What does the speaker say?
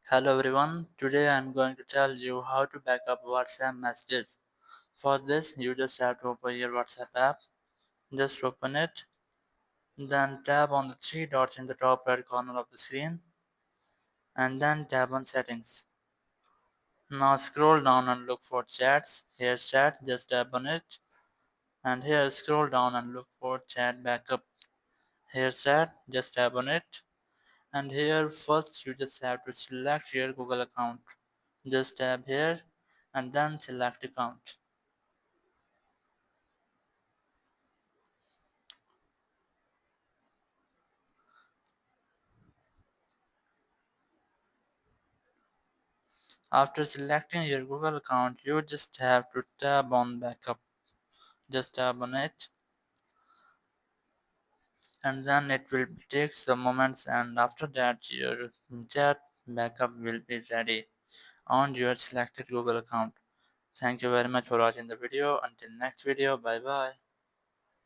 Hello everyone, today I am going to tell you how to backup WhatsApp messages. For this, you just have to open your WhatsApp app, just open it, then tap on the three dots in the top right corner of the screen, and then tap on settings. Now scroll down and look for chats. Here's chat, just tap on it, and here scroll down and look for chat backup. Here's chat, just tap on it, and here first you just have to select your Google account. Just tap here and then select account. After selecting your Google account, you just have to tap on backup. Just tap on it, and then it will take some moments, and after that your chat backup will be ready on your selected Google account. Thank you very much for watching the video. Until next video, bye bye.